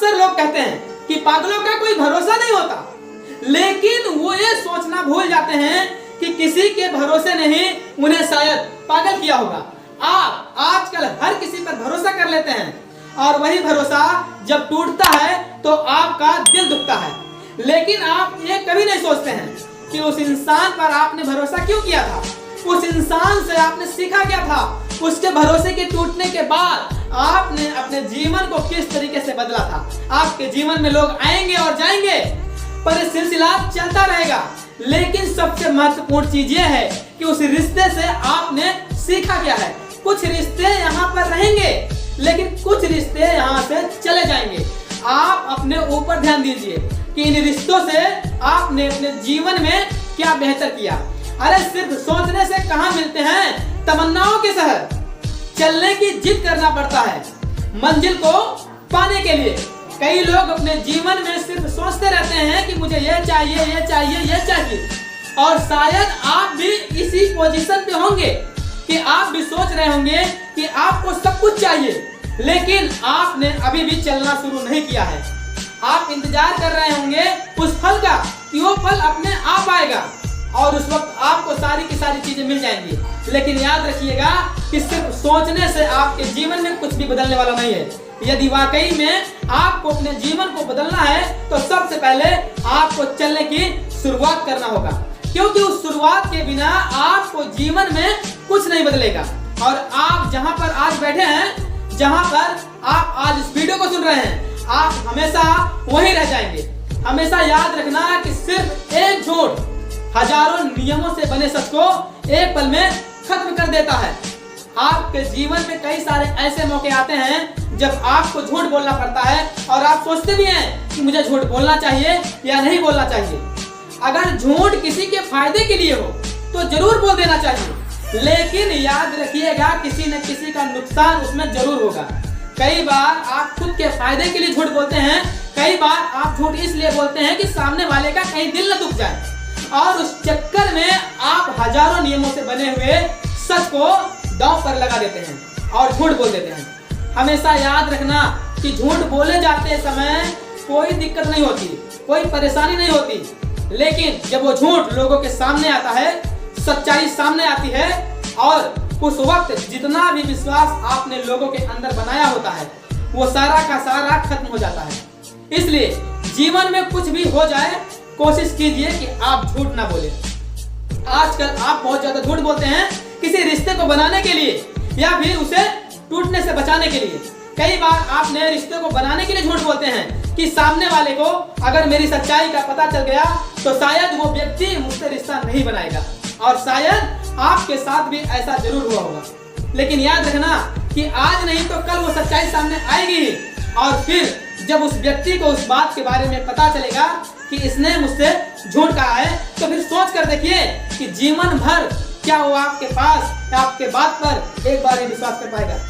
अक्सर लोग कहते हैं कि पागलों का कोई भरोसा नहीं होता, लेकिन वो ये सोचना भूल जाते हैं कि किसी के भरोसे ने ही उन्हें शायद पागल किया होगा। आप आजकल हर किसी पर भरोसा कर लेते हैं और वही भरोसा जब टूटता है तो आपका दिल दुखता है, लेकिन आप ये कभी नहीं सोचते हैं कि उस इंसान पर आपने भरोसा क्यों किया था, उस इंसान से आपने सीखा क्या था, उसके भरोसे के टूटने के बाद आपने अपने जीवन को किस तरीके से बदला था। आपके जीवन में लोग आएंगे और जाएंगे, पर ये सिलसिला चलता रहेगा, लेकिन सबसे महत्वपूर्ण चीज ये है कि उस रिश्ते से आपने सीखा क्या है। कुछ रिश्ते यहाँ पर रहेंगे, लेकिन कुछ रिश्ते यहाँ से चले जाएंगे। आप अपने ऊपर ध्यान दीजिए कि इन रिश्तों से आपने अपने जीवन में क्या बेहतर किया। अरे सिर्फ सोचने से कहाँ मिलते हैं तमन्नाओं के शहर, चलने की जिद करना पड़ता है मंजिल को पाने के लिए। कई लोग अपने जीवन में सिर्फ सोचते रहते हैं कि मुझे ये चाहिए, ये चाहिए, ये चाहिए, और शायद आप भी इसी पोजीशन पे होंगे कि आप भी सोच रहे होंगे कि आपको सब कुछ चाहिए, लेकिन आपने अभी भी चलना शुरू नहीं किया है। आप इंतजार कर रहे होंगे उस फल का कि वो फल अपने आप आएगा और उस वक्त आपको सारी की सारी चीजें मिल जाएंगी, लेकिन याद रखिएगा कि सिर्फ सोचने से आपके जीवन में कुछ भी बदलने वाला नहीं है। यदि वाकई में आपको अपने जीवन को बदलना है तो सबसे पहले आपको चलने की शुरुआत करना होगा, क्योंकि उस शुरुआत के बिना आपको जीवन में कुछ नहीं बदलेगा। और आप जहां पर आज बैठे हैं, जहां पर आप आज इस वीडियो को सुन रहे हैं, आप हमेशा वहीं रह जाएंगे। हमेशा याद रखना कि सिर्फ एक झूठ हजारों नियमों से बने सच को एक पल में खत्म कर देता है। आपके जीवन में कई सारे ऐसे मौके आते हैं जब आपको झूठ बोलना पड़ता है और आप सोचते भी हैं कि मुझे झूठ बोलना चाहिए या नहीं बोलना चाहिए। अगर झूठ किसी के फायदे के लिए हो तो जरूर बोल देना चाहिए, लेकिन याद रखिएगा किसी न किसी का नुकसान उसमें जरूर होगा। कई बार आप खुद के फायदे के लिए झूठ बोलते हैं, कई बार आप झूठ इसलिए बोलते हैं कि सामने वाले का कहीं दिल न दुख जाए, और उस चक्कर में आप हजारों नियमों से बने हुए सच को दांव पर लगा देते हैं और झूठ बोल देते हैं। हमेशा याद रखना कि झूठ बोले जाते समय कोई दिक्कत नहीं होती, कोई परेशानी नहीं होती, लेकिन जब वो झूठ लोगों के सामने आता है, सच्चाई सामने आती है, और उस वक्त जितना भी विश्वास आपने लोगों के अंदर बनाया होता है वो सारा का सारा खत्म हो जाता है। इसलिए जीवन में कुछ भी हो जाए, कोशिश कीजिए कि आप झूठ ना बोले। आजकल आप बहुत ज्यादा झूठ बोलते हैं किसी रिश्ते को बनाने के लिए या फिर उसे टूटने से बचाने के लिए। कई बार आप नए रिश्ते को बनाने के लिए झूठ बोलते हैं कि सामने वाले को अगर मेरी सच्चाई का पता चल गया तो शायद वो व्यक्ति मुझसे रिश्ता नहीं बनाएगा, और शायद आपके साथ भी ऐसा जरूर हुआ होगा। लेकिन याद रखना कि आज नहीं तो कल वो सच्चाई सामने आएगी, और फिर जब उस व्यक्ति को उस बात के बारे में पता चलेगा कि इसने मुझसे झूठ कहा है, तो फिर सोच कर देखिए कि जीवन भर क्या वो आपके पास, आपके बात पर एक बार ही विश्वास कर पाएगा।